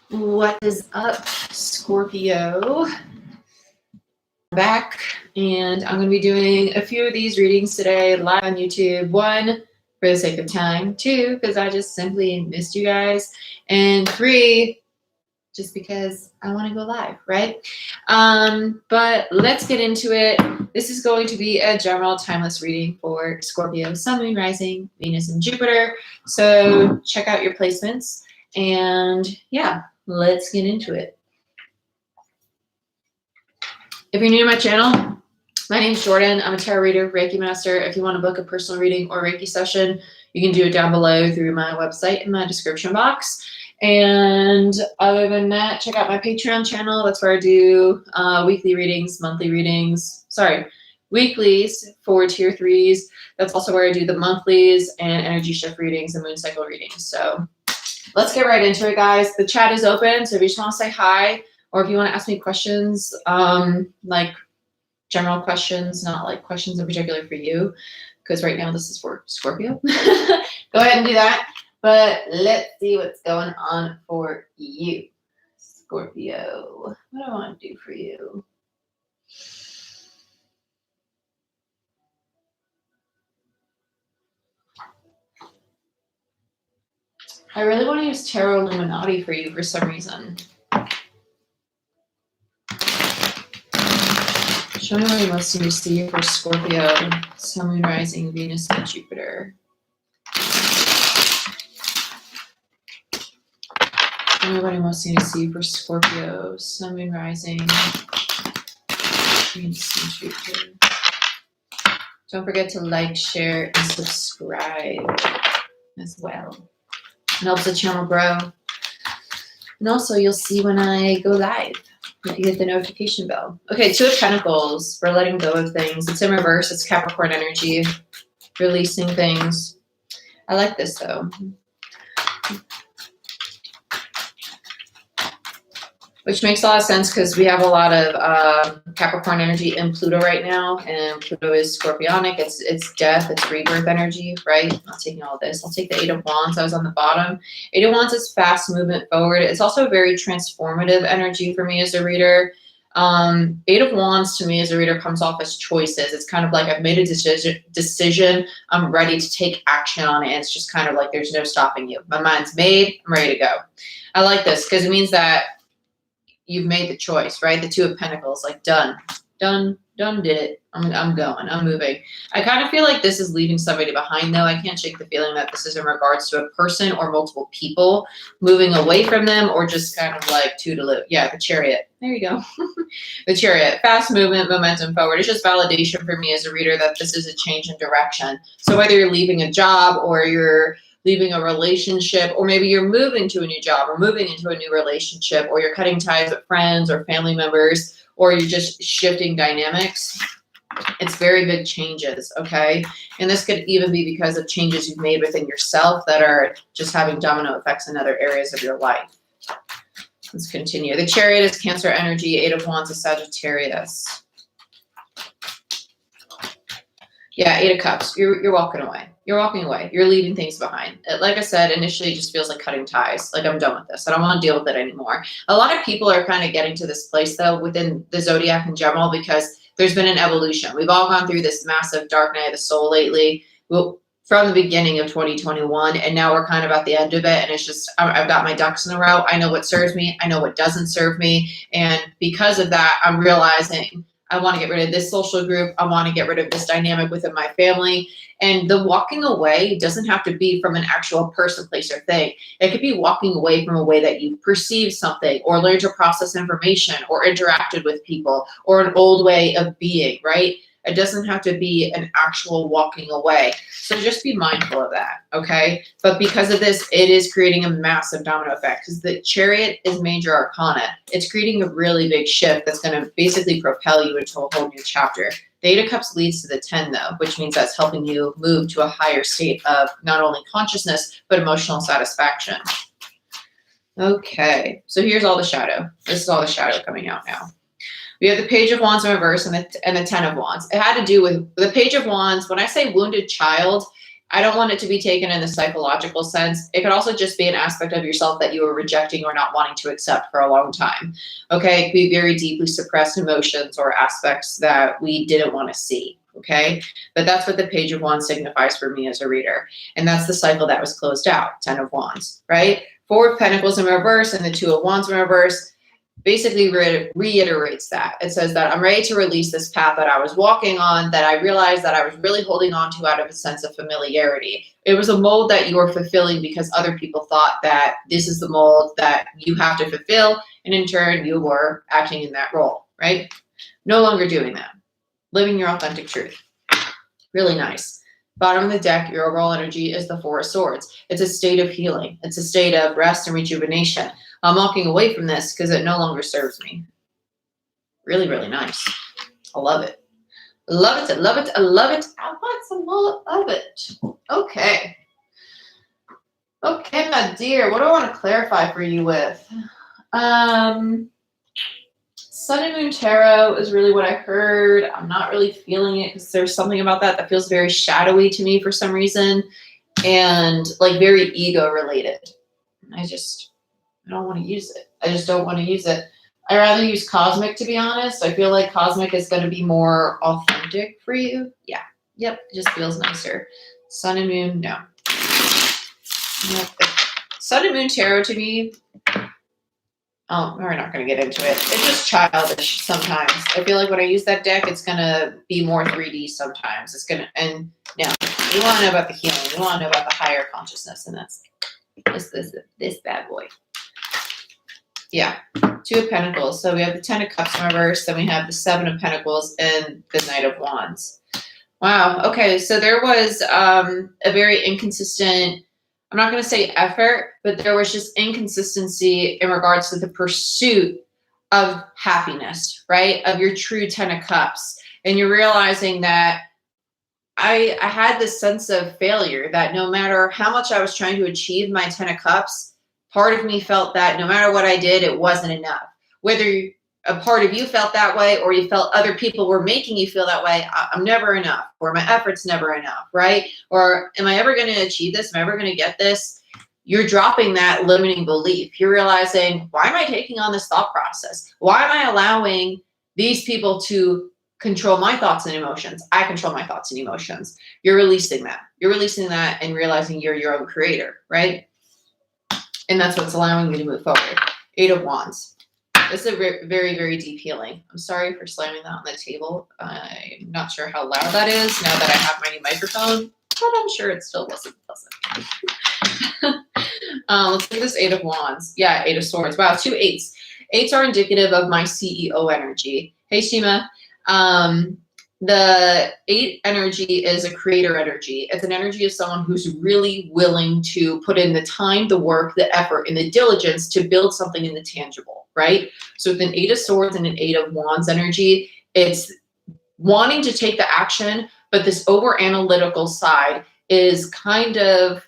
What is up, Scorpio? Back, and I'm going to be doing a few of these readings today live on YouTube. 1, for the sake of time. 2, because I just simply missed you guys. And 3, just because I want to go live, right? But let's get into it. This is going to be a general timeless reading for Scorpio, Sun, Moon, Rising, Venus, and Jupiter. So check out your placements. And yeah, let's get into it. If you're new to my channel, my name's Jordyn. I'm a tarot reader, Reiki master. If you want to book a personal reading or Reiki session, you can do it down below through my website in my description box. And other than that, check out my Patreon channel. That's where I do weekly readings, monthly readings. Sorry, weeklies for tier 3s. That's also where I do the monthlies and energy shift readings and moon cycle readings. So let's get right into it, guys. The chat is open, so if you just want to say hi, or if you want to ask me questions, like general questions, not like questions in particular for you, because right now this is for Scorpio. Go ahead and do that. But let's see what's going on for you, Scorpio. What do I want to do for you? I really want to use Tarot Illuminati for you for some reason. Show me what you want to see for Scorpio, Sun, Moon, Rising, Venus, and Jupiter. Show me what you want to see for Scorpio, Sun, Moon, Rising, Venus, and Jupiter. Don't forget to like, share, and subscribe as well. It helps the channel grow. And also, you'll see when I go live. You get the notification bell. Okay, 2 of Pentacles. We're letting go of things. It's in reverse. It's Capricorn energy. Releasing things. I like this, though. Which makes a lot of sense because we have a lot of Capricorn energy in Pluto right now. And Pluto is scorpionic. It's death. It's rebirth energy, right? I'm not taking all this. I'll take the 8 of Wands. I was on the bottom. 8 of Wands is fast movement forward. It's also very transformative energy for me as a reader. 8 of Wands to me as a reader comes off as choices. It's kind of like I've made a decision. I'm ready to take action on it. And it's just kind of like there's no stopping you. My mind's made. I'm ready to go. I like this because it means that you've made the choice, right? The 2 of Pentacles, like done, did it. I'm going, I'm moving. I kind of feel like this is leaving somebody behind though. I can't shake the feeling that this is in regards to a person or multiple people moving away from them or just kind of like toodaloo. Yeah, the Chariot. There you go. The Chariot, fast movement, momentum forward. It's just validation for me as a reader that this is a change in direction. So whether you're leaving a job or you're leaving a relationship, or maybe you're moving to a new job or moving into a new relationship, or you're cutting ties with friends or family members, or you're just shifting dynamics. It's very big changes, okay? And this could even be because of changes you've made within yourself that are just having domino effects in other areas of your life. Let's continue. The Chariot is Cancer energy. 8 of Wands is Sagittarius. Yeah, 8 of Cups. You're walking away. You're walking away. You're leaving things behind. Like I said, initially it just feels like cutting ties. Like I'm done with this. I don't want to deal with it anymore. A lot of people are kind of getting to this place though within the zodiac in general because there's been an evolution. We've all gone through this massive dark night of the soul lately. Well, from the beginning of 2021, and now we're kind of at the end of it, and it's just I've got my ducks in a row. I know what serves me. I know what doesn't serve me. And because of that, I'm realizing I want to get rid of this social group. I want to get rid of this dynamic within my family. And the walking away doesn't have to be from an actual person, place, or thing. It could be walking away from a way that you perceive something or learned to process information or interacted with people or an old way of being, right? It doesn't have to be an actual walking away. So just be mindful of that, okay? But because of this, it is creating a massive domino effect because the Chariot is major arcana. It's creating a really big shift that's going to basically propel you into a whole new chapter. The 8 of Cups leads to the 10 though, which means that's helping you move to a higher state of not only consciousness, but emotional satisfaction. Okay, so here's all the shadow. This is all the shadow coming out now. We have the Page of Wands in reverse and the 10 of Wands. It had to do with the Page of Wands. When I say wounded child, I don't want it to be taken in the psychological sense. It could also just be an aspect of yourself that you were rejecting or not wanting to accept for a long time. Okay, it could be very deeply suppressed emotions or aspects that we didn't want to see. Okay, but that's what the Page of Wands signifies for me as a reader. And that's the cycle that was closed out, 10 of Wands, right? Four of Pentacles in reverse and the Two of Wands in reverse basically reiterates that. It says that I'm ready to release this path that I was walking on, that I realized that I was really holding on to out of a sense of familiarity. It was a mold that you were fulfilling because other people thought that this is the mold that you have to fulfill. And in turn, you were acting in that role, right? No longer doing that. Living your authentic truth. Really nice. Bottom of the deck, your overall energy is the Four of Swords. It's a state of healing. It's a state of rest and rejuvenation. I'm walking away from this because it no longer serves me. Really, really nice. I love it. Love it. I love it. I love it. I want some more of it. Okay. Okay, my dear. What do I want to clarify for you with? Sun and Moon Tarot is really what I heard. I'm not really feeling it because there's something about that that feels very shadowy to me for some reason and like very ego related. I don't want to use it. I just don't want to use it. I'd rather use Cosmic, to be honest. I feel like Cosmic is going to be more authentic for you. Yeah. Yep. It just feels nicer. Sun and Moon, no. Nope. Sun and Moon Tarot to me, oh, we're not going to get into it. It's just childish sometimes. I feel like when I use that deck, it's going to be more 3D sometimes. It's going to, and now you want to know about the healing. You want to know about the higher consciousness, and that's this bad boy. Yeah, Two of Pentacles. So we have the 10 of Cups in reverse, then we have the 7 of Pentacles and the Knight of Wands. Wow. Okay, so there was a very inconsistent, I'm not going to say effort, but there was just inconsistency in regards to the pursuit of happiness, right? Of your true 10 of Cups. And you're realizing that I had this sense of failure, that no matter how much I was trying to achieve my 10 of Cups, part of me felt that no matter what I did, it wasn't enough. Whether a part of you felt that way or you felt other people were making you feel that way, I'm never enough, or my effort's never enough, right? Or am I ever going to achieve this? Am I ever going to get this? You're dropping that limiting belief. You're realizing, why am I taking on this thought process? Why am I allowing these people to control my thoughts and emotions? I control my thoughts and emotions. You're releasing that. You're releasing that and realizing you're your own creator, right? And that's what's allowing you to move forward. 8 of Wands. This is a very, very deep healing. I'm sorry for slamming that on the table. I'm not sure how loud that is now that I have my new microphone, but I'm sure it still wasn't pleasant. Let's look at this 8 of Wands. Yeah, 8 of Swords. Wow, 2 8s. 8s are indicative of my CEO energy. Hey, Shima. The 8 energy is a creator energy. It's an energy of someone who's really willing to put in the time, the work, the effort, and the diligence to build something in the tangible, right? So with an 8 of Swords and an 8 of Wands energy, it's wanting to take the action, but this over analytical side is kind of,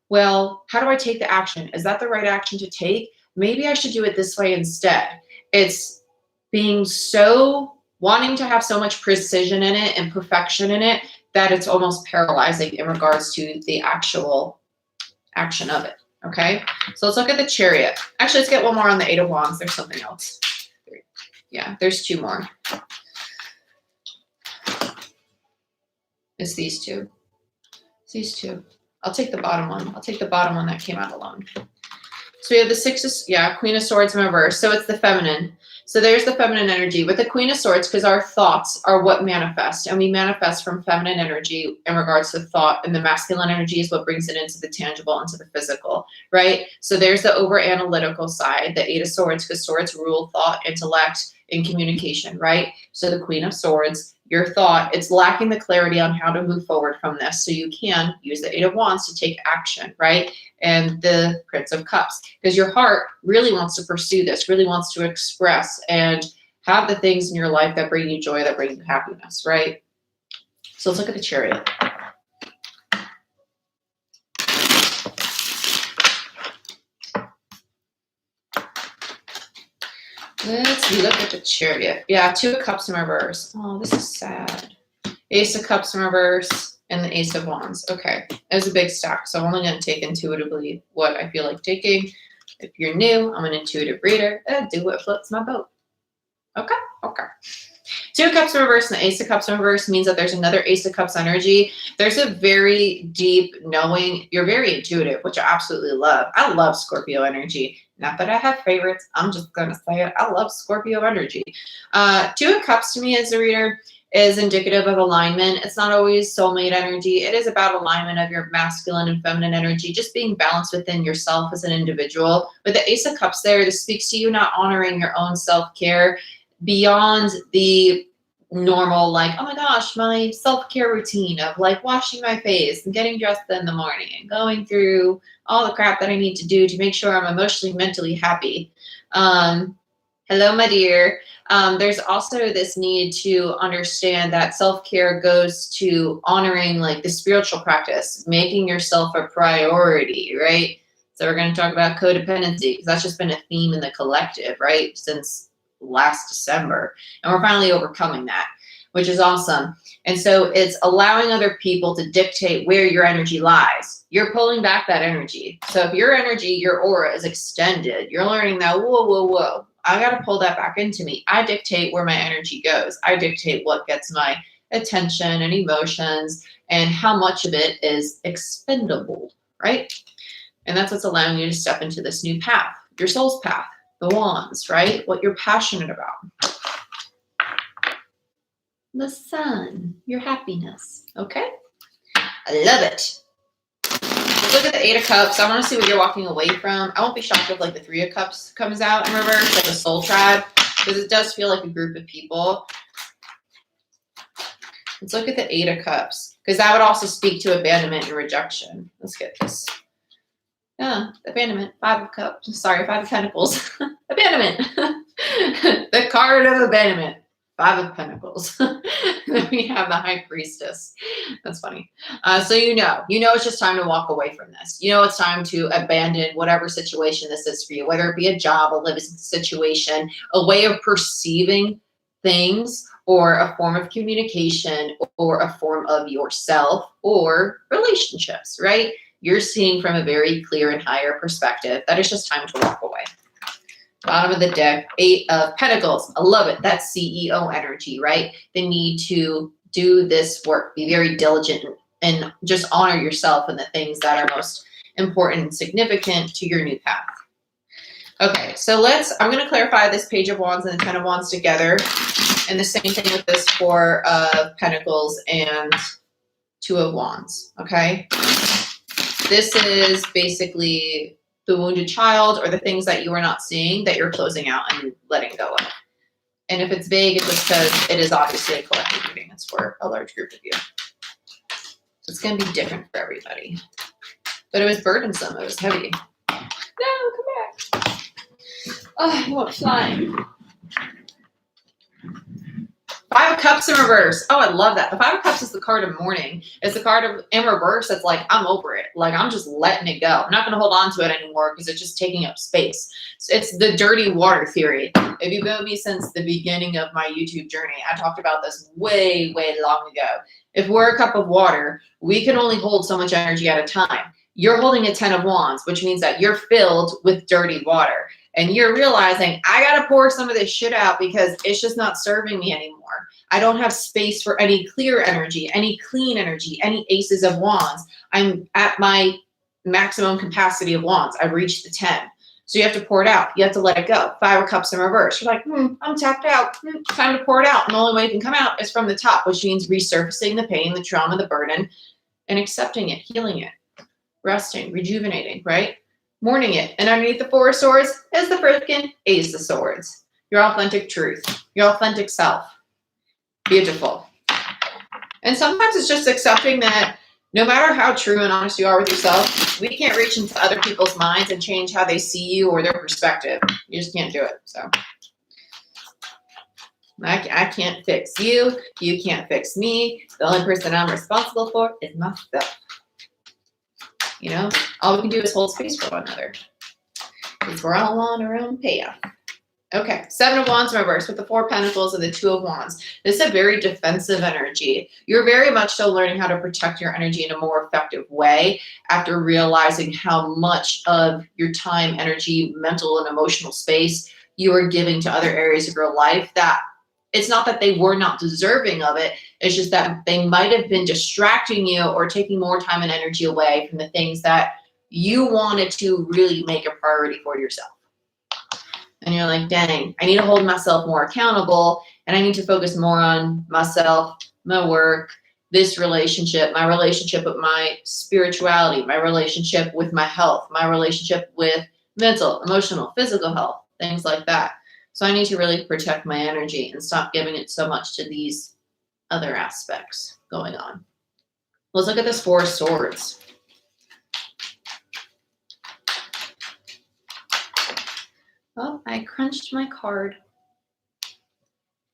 well, how do I take the action? Is that the right action to take? Maybe I should do it this way instead. It's being so wanting to have so much precision in it and perfection in it that it's almost paralyzing in regards to the actual action of it. Okay, so let's look at the Chariot. Actually, let's get one more on the 8 of Wands. There's something else. Yeah, there's 2 more. It's these 2. It's these 2. I'll take the bottom one. I'll take the bottom one that came out alone. So we have the 6 of, Queen of Swords in reverse. So it's the feminine. So there's the feminine energy with the Queen of Swords, because our thoughts are what manifest, and we manifest from feminine energy in regards to thought, and the masculine energy is what brings it into the tangible, into the physical, right? So there's the over analytical side, the 8 of Swords, because swords rule thought, intellect, and communication, right? So the Queen of Swords, your thought, it's lacking the clarity on how to move forward from this. So you can use the 8 of Wands to take action, right? And the Prince of Cups, because your heart really wants to pursue this, really wants to express and have the things in your life that bring you joy, that bring you happiness, right? So let's look at the Chariot. Let's look at the Chariot. Yeah, 2 of Cups in reverse. Oh, this is sad. Ace of Cups in reverse. and the Ace of Wands. Okay, it was a big stack, so I'm only going to take intuitively what I feel like taking. If you're new, I'm an intuitive reader. Do what floats my boat. Okay, okay. Two of Cups in reverse and the Ace of Cups in reverse means that there's another Ace of Cups energy. There's a very deep knowing. You're very intuitive, which I absolutely love. I love Scorpio energy. Not that I have favorites. I'm just going to say it. I love Scorpio energy. Two of Cups to me as a reader is indicative of alignment. It's not always soulmate energy. It is about alignment of your masculine and feminine energy, just being balanced within yourself as an individual. But the Ace of Cups there, this speaks to you not honoring your own self-care beyond the normal, like, oh my gosh, my self-care routine of like washing my face and getting dressed in the morning and going through all the crap that I need to do to make sure I'm emotionally, mentally happy. Hello, my dear. There's also this need to understand that self-care goes to honoring like the spiritual practice, making yourself a priority, right? So we're going to talk about codependency because that's just been a theme in the collective, right? Since last December, and we're finally overcoming that, which is awesome. And so it's allowing other people to dictate where your energy lies. You're pulling back that energy. So if your energy, your aura is extended, you're learning that, whoa, I got to pull that back into me. I dictate where my energy goes. I dictate what gets my attention and emotions and how much of it is expendable, right? And that's what's allowing you to step into this new path, your soul's path. The wands, right? What you're passionate about. The sun, your happiness. Okay? I love it. Let's look at the Eight of Cups. I want to see what you're walking away from. I won't be shocked if like the Three of Cups comes out in reverse, like a soul tribe, because it does feel like a group of people. Let's look at the Eight of Cups, because that would also speak to abandonment and rejection. Let's get this. Yeah, abandonment, Five of Cups. Sorry, Five of Pentacles. Abandonment. The card of abandonment. Five of Pentacles. Then we have the High Priestess. That's funny. So you know it's just time to walk away from this. You know it's time to abandon whatever situation this is for you, whether it be a job, a living situation, a way of perceiving things, or a form of communication, or a form of yourself, or relationships, right? You're seeing from a very clear and higher perspective that it's just time to walk away. Bottom of the deck, Eight of Pentacles. I love it. That's CEO energy, right? The need to do this work, be very diligent, and just honor yourself and the things that are most important and significant to your new path. Okay, so I'm going to clarify this Page of Wands and the Ten of Wands together. And the same thing with this Four of Pentacles and Two of Wands, okay? This is basically the wounded child or the things that you are not seeing that you're closing out and letting go of. And if it's vague, it's just because it is obviously a collective reading. It's for a large group of you. So it's going to be different for everybody. But it was burdensome. It was heavy. No, come back. Oh, you won't fly. Five of Cups in reverse. Oh, I love that. The Five of Cups is the card of mourning. It's the card of in reverse that's like, I'm over it. Like, I'm just letting it go. I'm not going to hold on to it anymore because it's just taking up space. So it's the dirty water theory. If you've been with me since the beginning of my YouTube journey, I talked about this way, way long ago. If we're a cup of water, we can only hold so much energy at a time. You're holding a 10 of Wands, which means that you're filled with dirty water. And you're realizing, I got to pour some of this shit out because it's just not serving me anymore. I don't have space for any clear energy, any clean energy, any aces of wands. I'm at my maximum capacity of wands. I've reached the 10. So you have to pour it out. You have to let it go. Five of Cups in reverse. You're like, I'm tapped out. Time to pour it out. And the only way it can come out is from the top, which means resurfacing the pain, the trauma, the burden, and accepting it, healing it, resting, rejuvenating, right? Mourning it. And underneath the Four of Swords is the freaking Ace of Swords. Your authentic truth, your authentic self. Beautiful. And sometimes it's just accepting that no matter how true and honest you are with yourself, we can't reach into other people's minds and change how they see you or their perspective. You just can't do it. So I can't fix you. You can't fix me. The only person I'm responsible for is myself. You know, all we can do is hold space for one another. Because we're all on our own path. Okay, Seven of Wands in reverse with the Four of Pentacles and the Two of Wands. This is a very defensive energy. You're very much so learning how to protect your energy in a more effective way after realizing how much of your time, energy, mental, and emotional space you are giving to other areas of your life that it's not that they were not deserving of it. It's just that they might have been distracting you or taking more time and energy away from the things that you wanted to really make a priority for yourself. And you're like, dang, I need to hold myself more accountable and I need to focus more on myself, my work, this relationship, my relationship with my spirituality, my relationship with my health, my relationship with mental, emotional, physical health, things like that. So I need to really protect my energy and stop giving it so much to these other aspects going on. Let's look at this Four of Swords. Oh, I crunched my card.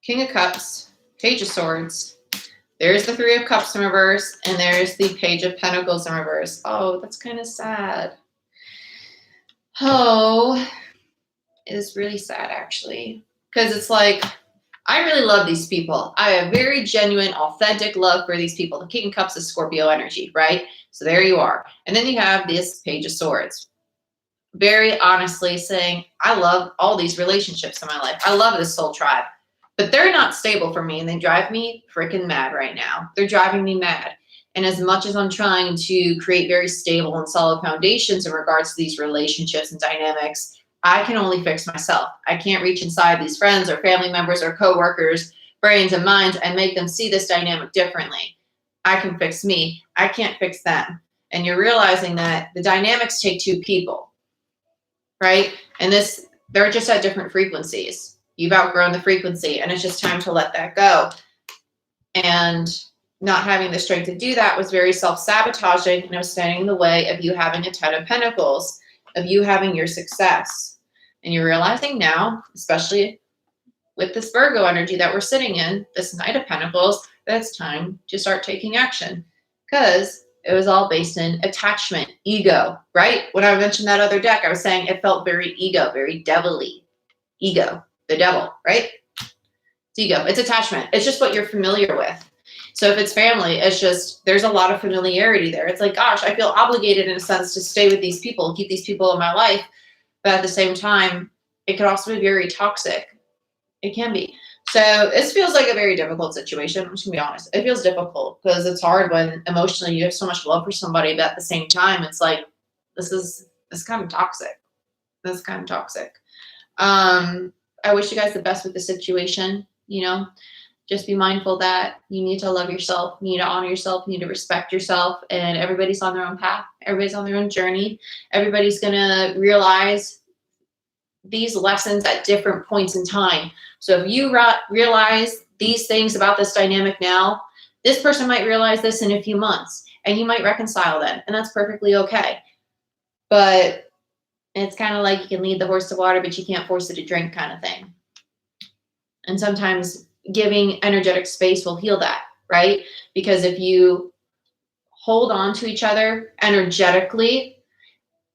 King of Cups, Page of Swords. There's the Three of Cups in reverse, and there's the Page of Pentacles in reverse. Oh, that's kind of sad. Oh, it is really sad, actually. Because it's like, I really love these people. I have very genuine, authentic love for these people. The King of Cups is Scorpio energy, right? So there you are. And then you have this Page of Swords. Very honestly saying, I love all these relationships in my life. I love this soul tribe, but they're not stable for me and they drive me freaking mad right now. They're driving me mad. And as much as I'm trying to create very stable and solid foundations in regards to these relationships and dynamics, I can only fix myself. I can't reach inside these friends or family members or coworkers' brains and minds and make them see this dynamic differently. I can fix me. I can't fix them. And you're realizing that the dynamics take two people. Right? And they're just at different frequencies. You've outgrown the frequency and it's just time to let that go. And not having the strength to do that was very self-sabotaging and it was standing in the way of you having a Ten of Pentacles, of you having your success. And you're realizing now, especially with this Virgo energy that we're sitting in, this Knight of Pentacles, that it's time to start taking action. Because it was all based in attachment, ego, right? When I mentioned that other deck, I was saying it felt very ego, very devilly. Ego, the devil, right? It's ego, it's attachment. It's just what you're familiar with. So if it's family, it's just, there's a lot of familiarity there. It's like, gosh, I feel obligated in a sense to stay with these people, keep these people in my life. But at the same time, it could also be very toxic. It can be. So this feels like a very difficult situation. I'm just gonna be honest. It feels difficult because it's hard when emotionally you have so much love for somebody, but at the same time, it's like, this is kind of toxic. This is kind of toxic. I wish you guys the best with the situation, you know, just be mindful that you need to love yourself, you need to honor yourself, you need to respect yourself, and everybody's on their own path. Everybody's on their own journey. Everybody's gonna realize these lessons at different points in time. So if you realize these things about this dynamic now, this person might realize this in a few months and you might reconcile them, and that's perfectly okay. But it's kind of like you can lead the horse to water, but you can't force it to drink kind of thing. And sometimes giving energetic space will heal that, right? Because if you hold on to each other energetically,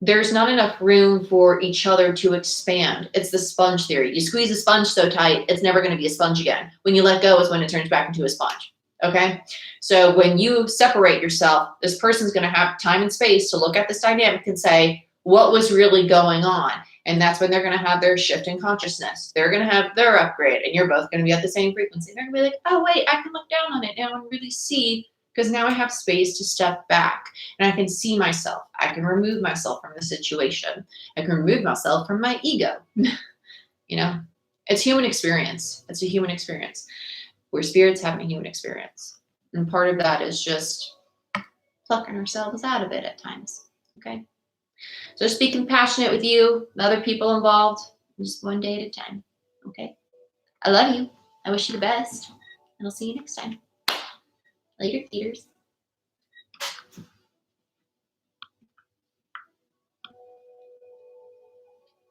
there's not enough room for each other to expand. It's the sponge theory. You squeeze a sponge so tight, it's never going to be a sponge again. When you let go is when it turns back into a sponge. Okay? So when you separate yourself, this person's going to have time and space to look at this dynamic and say, what was really going on? And that's when they're going to have their shift in consciousness. They're going to have their upgrade, and you're both going to be at the same frequency. They're going to be like, oh, wait, I can look down on it now and really see, because now I have space to step back and I can see myself. I can remove myself from the situation. I can remove myself from my ego. You know, it's human experience. It's a human experience. We're spirits having a human experience. And part of that is just plucking ourselves out of it at times. Okay. So just be compassionate with you, the other people involved, just one day at a time. Okay. I love you. I wish you the best. And I'll see you next time. Later, theaters.